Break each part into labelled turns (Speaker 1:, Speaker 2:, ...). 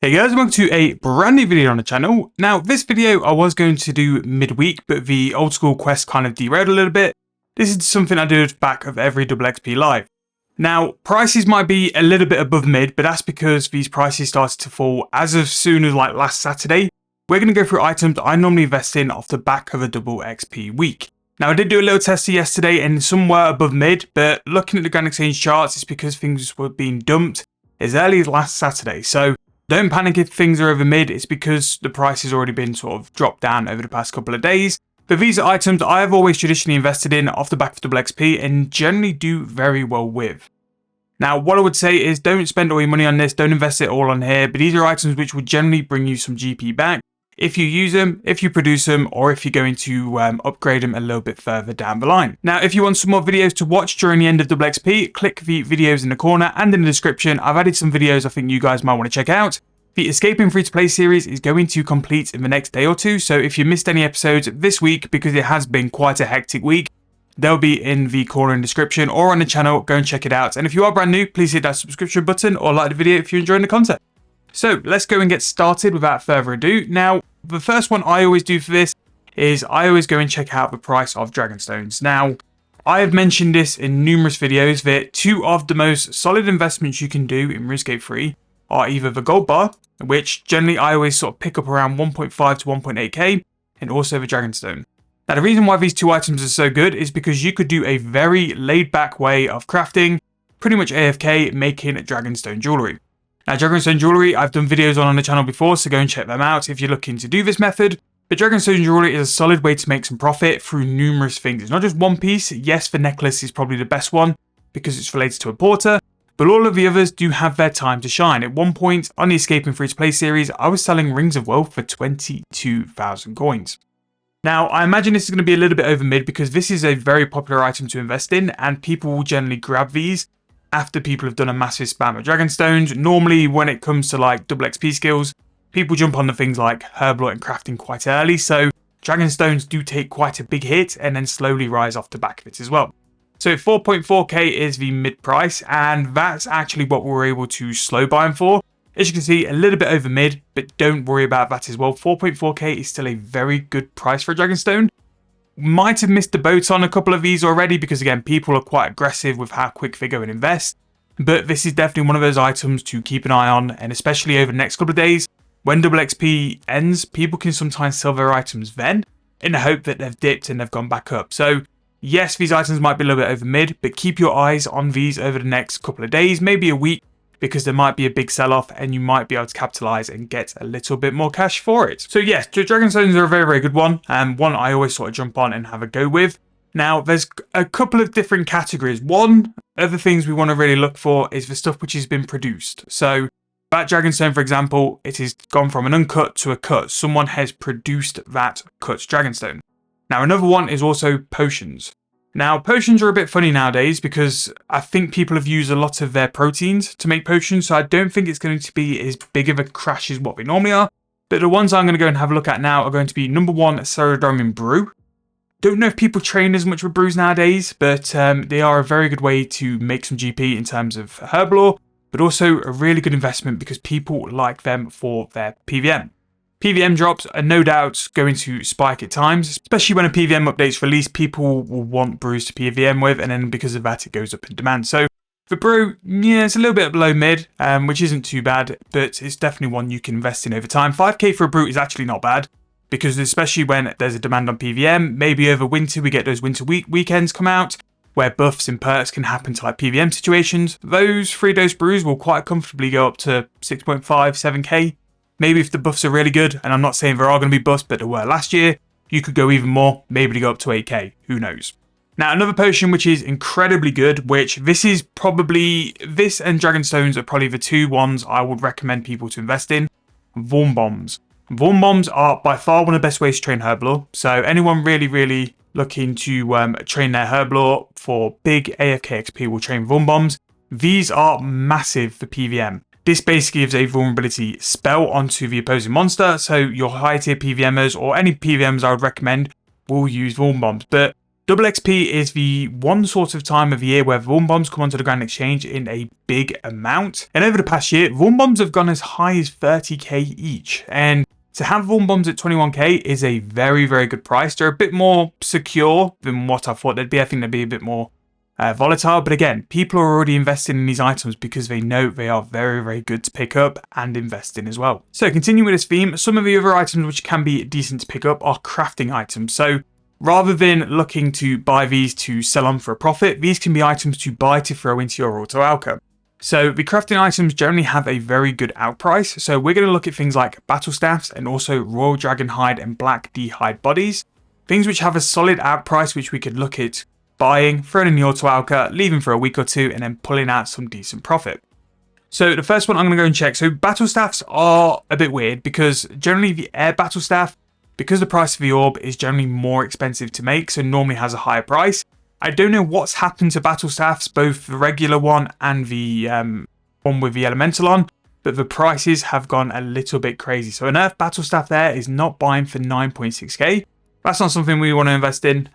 Speaker 1: Hey guys, welcome to a brand new video on the channel. Now, this video I was going to do midweek, but the old school quest kind of derailed a little bit. This is something I do at the back of every double XP live. Now, prices might be a little bit above mid, but that's because these prices started to fall as of soon as like last Saturday. We're going to go through items I normally invest in off the back of a double XP week. Now, I did do a little tester yesterday and some were above mid, but looking at the Grand Exchange charts, it's because things were being dumped as early as last Saturday. So don't panic if things are over mid, it's because the price has already been sort of dropped down over the past couple of days. But these are items I have always traditionally invested in off the back of double XP and generally do very well with. Now, what I would say is don't spend all your money on this, don't invest it all on here, but these are items which will generally bring you some GP back if you use them, if you produce them, or if you're going to upgrade them a little bit further down the line. Now, if you want some more videos to watch during the end of double XP, click the videos in the corner and in the description. I've added some videos I think you guys might want to check out. The Escaping Free-to-Play series is going to complete in the next day or two, so if you missed any episodes this week, because it has been quite a hectic week, they'll be in the corner in the description or on the channel. Go and check it out. And if you are brand new, please hit that subscription button or like the video if you're enjoying the content. So let's go and get started without further ado. Now, the first one I always do for this is I always go and check out the price of Dragonstones. Now, I have mentioned this in numerous videos that two of the most solid investments you can do in Runescape 3 are either the gold bar, which generally I always sort of pick up around 1.5 to 1.8k, and also the Dragonstone. Now, the reason why these two items are so good is because you could do a very laid back way of crafting, pretty much AFK, making Dragonstone jewelry. Now, Dragonstone jewelry, I've done videos on the channel before, so go and check them out if you're looking to do this method. But Dragonstone jewelry is a solid way to make some profit through numerous things. It's not just one piece. Yes, the necklace is probably the best one because it's related to a porter, but all of the others do have their time to shine. At one point on the Escaping Free-to-Play series, I was selling Rings of Wealth for 22,000 coins. Now, I imagine this is going to be a little bit over mid because this is a very popular item to invest in and people will generally grab these after people have done a massive spam of Dragonstones. Normally, when it comes to like double XP skills, people jump on the things like Herbal and crafting quite early, so Dragonstones do take quite a big hit and then slowly rise off the back of it as well. So 4.4k is the mid price, and that's actually what we were able to slow buy them for. As you can see, a little bit over mid, but don't worry about that as well. 4.4k is still a very good price for a Dragonstone. Might have missed the boat on a couple of these already because, again, people are quite aggressive with how quick they go and invest. But this is definitely one of those items to keep an eye on, and especially over the next couple of days. When double XP ends, people can sometimes sell their items then in the hope that they've dipped and they've gone back up. So yes, these items might be a little bit over mid, but keep your eyes on these over the next couple of days, maybe a week, because there might be a big sell-off and you might be able to capitalize and get a little bit more cash for it. So yes, Dragonstones are a very, very good one, and one I always sort of jump on and have a go with. Now, there's a couple of different categories. One of the things we want to really look for is the stuff which has been produced. So that Dragonstone, for example, it has gone from an uncut to a cut. Someone has produced that cut Dragonstone. Now, another one is also potions. Now, potions are a bit funny nowadays because I think people have used a lot of their proteins to make potions, so I don't think it's going to be as big of a crash as what they normally are. But the ones I'm going to go and have a look at now are going to be number one, Cerodromium Brew. Don't know if people train as much with brews nowadays, but they are a very good way to make some GP in terms of Herblore, but also a really good investment because people like them for their PVM. PVM drops are no doubt going to spike at times, especially when a PVM update's released. People will want brews to PVM with, and then because of that, it goes up in demand. So for brew, yeah, it's a little bit below mid, which isn't too bad, but it's definitely one you can invest in over time. 5k for a brew is actually not bad, because especially when there's a demand on PVM, maybe over winter we get those winter weekends come out, where buffs and perks can happen to like PVM situations. Those 3-dose brews will quite comfortably go up to 6.5, 7k. Maybe if the buffs are really good, and I'm not saying there are going to be buffs, but there were last year, you could go even more, maybe to go up to 8k, who knows. Now, another potion which is incredibly good, which this and Dragonstones are probably the two ones I would recommend people to invest in, Vorm Bombs. Vorm Bombs are by far one of the best ways to train Herblore, so anyone really looking to train their Herblore for big AFK XP will train Vorm Bombs. These are massive for PVM. This basically gives a vulnerability spell onto the opposing monster, so your high tier PVMers or any PVMs I would recommend will use Vorm Bombs. But Double XP is the one sort of time of year where Vuln Bombs come onto the Grand Exchange in a big amount. And over the past year, Vuln Bombs have gone as high as 30k each. And to have Vuln Bombs at 21k is a very, very good price. They're a bit more secure than what I thought they'd be. I think they'd be a bit more volatile. But again, people are already investing in these items because they know they are very, very good to pick up and invest in as well. So continuing with this theme, some of the other items which can be decent to pick up are crafting items. So rather than looking to buy these to sell on for a profit, these can be items to buy to throw into your auto alchemy. So the crafting items generally have a very good out price. So we're going to look at things like battle staffs and also royal dragon hide and black D hide bodies. Things which have a solid out price which we could look at buying, throwing in the auto alchemy, leaving for a week or two and then pulling out some decent profit. So the first one I'm going to go and check. So battle staffs are a bit weird because generally the air battle staff, because the price of the orb is generally more expensive to make, so normally has a higher price. I don't know what's happened to battle staffs, both the regular one and the one with the elemental on, but the prices have gone a little bit crazy. So an earth battle staff there is not buying for 9.6k. That's not something we want to invest in.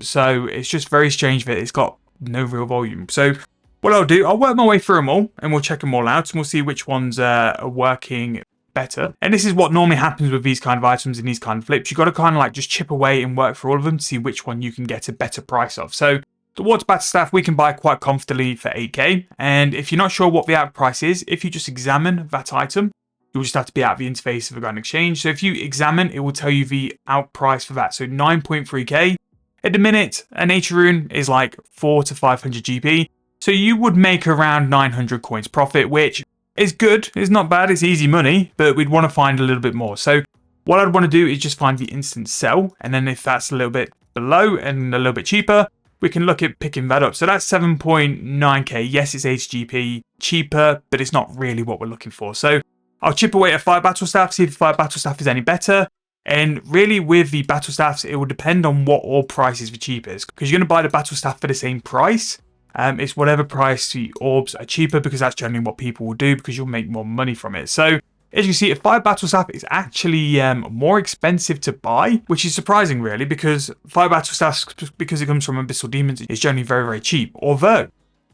Speaker 1: So it's just very strange that it's got no real volume. So what I'll do, I'll work my way through them all and we'll check them all out and we'll see which ones are working better. And this is what normally happens with these kind of items and these kind of flips. You've got to kind of like just chip away and work for all of them to see which one you can get a better price of. So the water battle staff we can buy quite comfortably for 8k. And if you're not sure what the out price is, if you just examine that item, you'll just have to be out the interface of the Grand Exchange. So if you examine, it will tell you the out price for that. So 9.3k. At the minute, a nature rune is like 4 to 500 GP. So you would make around 900 coins profit, which is good. It's not bad. It's easy money, but we'd want to find a little bit more. So what I'd want to do is just find the instant sell. And then if that's a little bit below and a little bit cheaper, we can look at picking that up. So that's 7.9k. Yes, it's HGP cheaper, but it's not really what we're looking for. So I'll chip away at 5 battle staff, see if the 5 battle staff is any better. And really with the battle staffs, it will depend on what orb price is the cheapest. Because you're going to buy the battle staff for the same price. It's whatever price the orbs are cheaper because that's generally what people will do because you'll make more money from it. So as you can see, a 5 battle staff is actually more expensive to buy, which is surprising really because 5 battle staffs, because it comes from Abyssal Demons, is generally very, very cheap. Although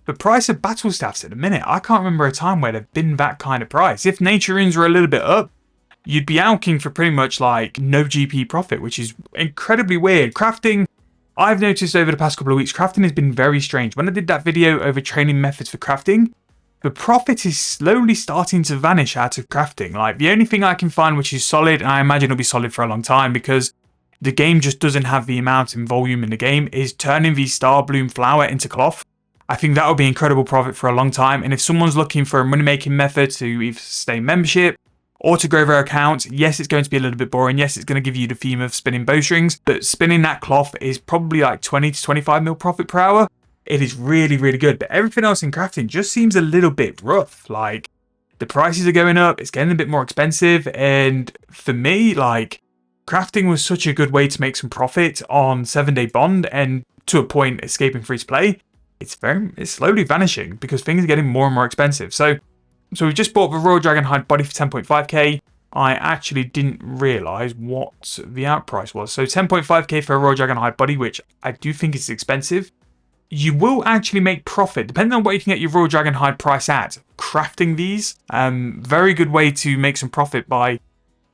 Speaker 1: the price of battle staffs at the minute, I can't remember a time where they've been that kind of price. If nature runes are a little bit up, you'd be alching for pretty much like no GP profit, which is incredibly weird. Crafting, I've noticed over the past couple of weeks, crafting has been very strange. When I did that video over training methods for crafting, the profit is slowly starting to vanish out of crafting. Like the only thing I can find which is solid, and I imagine it'll be solid for a long time because the game just doesn't have the amount and volume in the game, is turning the star bloom flower into cloth. I think that will be incredible profit for a long time. And if someone's looking for a money-making method to either sustain membership or to grow their account, yes, it's going to be a little bit boring. Yes, it's going to give you the theme of spinning bowstrings, but spinning that cloth is probably like 20 to 25 mil profit per hour. It is really, really good. But everything else in crafting just seems a little bit rough. Like the prices are going up. It's getting a bit more expensive. And for me, like crafting was such a good way to make some profit on 7-day bond and to a point escaping free to play. It's slowly vanishing because things are getting more and more expensive. So we just bought the Royal Dragon Hide body for 10.5k. I actually didn't realise what the out price was. So 10.5k for a Royal Dragon Hide body, which I do think is expensive. You will actually make profit, depending on what you can get your Royal Dragon Hide price at. Crafting these, very good way to make some profit by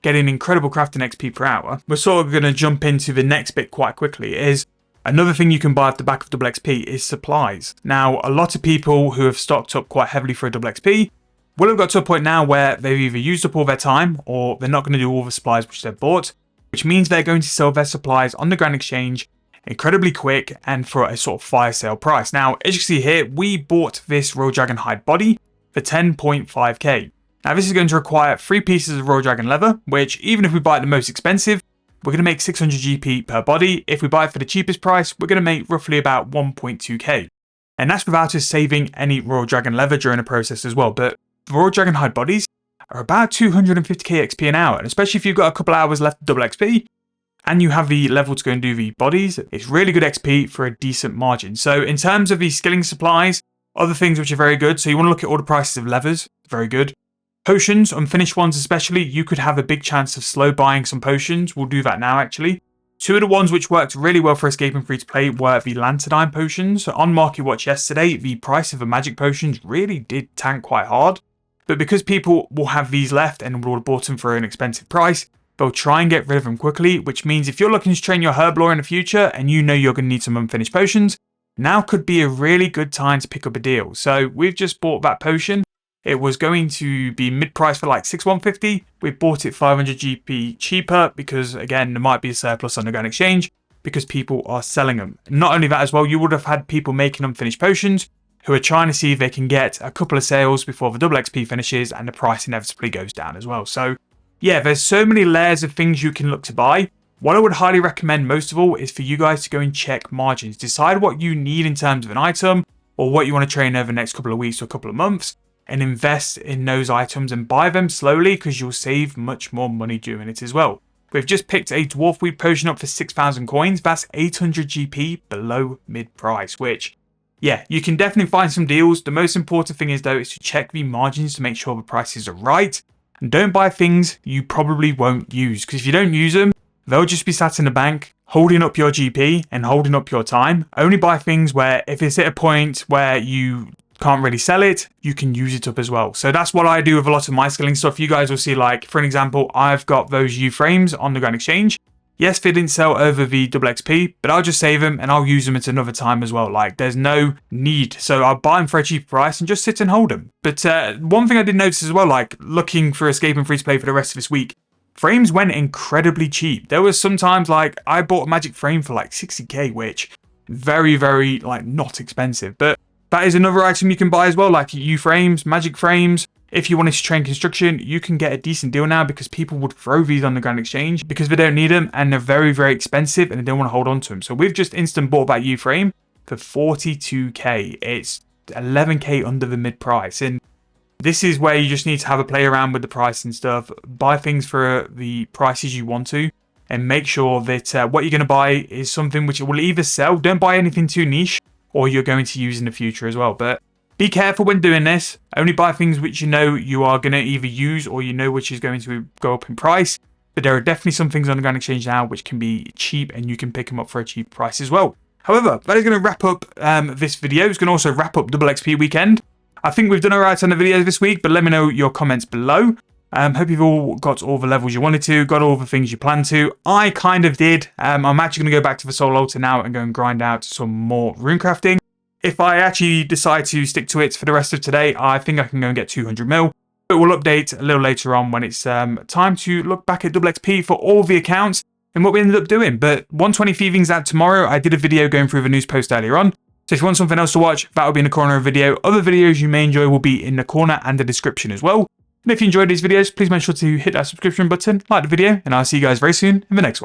Speaker 1: getting incredible crafting XP per hour. We're sort of going to jump into the next bit quite quickly, is another thing you can buy off the back of double XP is supplies. Now, a lot of people who have stocked up quite heavily for a double XP will have got to a point now where they've either used up all their time or they're not going to do all the supplies which they've bought, which means they're going to sell their supplies on the Grand Exchange incredibly quick and for a sort of fire sale price. Now, as you can see here, we bought this Royal Dragon Hide body for 10.5k. Now, this is going to require 3 pieces of Royal Dragon leather, which even if we buy it the most expensive, we're going to make 600 GP per body. If we buy it for the cheapest price, we're going to make roughly about 1.2k. And that's without us saving any Royal Dragon leather during the process as well. But the Royal Dragon Hide bodies are about 250k XP an hour, and especially if you've got a couple hours left of double XP and you have the level to go and do the bodies, it's really good XP for a decent margin. So in terms of the skilling supplies, other things which are very good, so you want to look at all the prices of leathers, very good. Potions, unfinished ones especially, you could have a big chance of slow buying some potions. We'll do that now actually. Two of the ones which worked really well for escaping free to play were the Lanternine potions. So on Market Watch yesterday, the price of the magic potions really did tank quite hard. But because people will have these left and will have bought them for an expensive price, they'll try and get rid of them quickly, which means if you're looking to train your Herblore in the future and you know you're going to need some unfinished potions, now could be a really good time to pick up a deal. So we've just bought that potion. It was going to be mid-price for like 6,150. We bought it 500 GP cheaper because, again, there might be a surplus on the Grand Exchange because people are selling them. Not only that as well, you would have had people making unfinished potions who are trying to see if they can get a couple of sales before the double XP finishes and the price inevitably goes down as well. So yeah, there's so many layers of things you can look to buy. What I would highly recommend most of all is for you guys to go and check margins. Decide what you need in terms of an item or what you want to train over the next couple of weeks or a couple of months, and invest in those items and buy them slowly because you'll save much more money doing it as well. We've just picked a Dwarf Weed potion up for 6,000 coins. That's 800 GP below mid-price, which, yeah, you can definitely find some deals. The most important thing is, though, is to check the margins to make sure the prices are right. And don't buy things you probably won't use, because if you don't use them, they'll just be sat in the bank, holding up your GP and holding up your time. Only buy things where if it's at a point where you can't really sell it, you can use it up as well. So that's what I do with a lot of my skilling stuff. You guys will see, like, for an example, I've got those U frames on the Grand Exchange. Yes, they didn't sell over the double XP, but I'll just save them and I'll use them at another time as well. Like, there's no need. So I'll buy them for a cheap price and just sit and hold them. But one thing I did notice as well, like looking for escaping free to play for the rest of this week, frames went incredibly cheap. There was sometimes like I bought a magic frame for like 60k, which very, very like not expensive. But that is another item you can buy as well, like U frames, magic frames. If you wanted to train construction, you can get a decent deal now because people would throw these on the Grand Exchange because they don't need them and they're very, very expensive and they don't want to hold on to them. So we've just instant bought that U frame for 42k. It's 11k under the mid price. And this is where you just need to have a play around with the price and stuff. Buy things for the prices you want to and make sure that what you're going to buy is something which will either sell. Don't buy anything too niche or you're going to use in the future as well. But be careful when doing this. Only buy things which you know you are going to either use or you know which is going to go up in price. But there are definitely some things on the Grand Exchange now which can be cheap and you can pick them up for a cheap price as well. However, that is going to wrap up this video. It's going to also wrap up double XP weekend. I think we've done alright on the videos this week, but let me know your comments below. Hope you've all got all the levels you wanted to, got all the things you planned to. I kind of did. I'm actually going to go back to the Soul Altar now and go and grind out some more runecrafting. If I actually decide to stick to it for the rest of today, I think I can go and get 200 mil. But we'll update a little later on when it's time to look back at double XP for all the accounts and what we ended up doing. But 120 thieving's out tomorrow. I did a video going through the news post earlier on. So if you want something else to watch, that will be in the corner of the video. Other videos you may enjoy will be in the corner and the description as well. And if you enjoyed these videos, please make sure to hit that subscription button, like the video, and I'll see you guys very soon in the next one.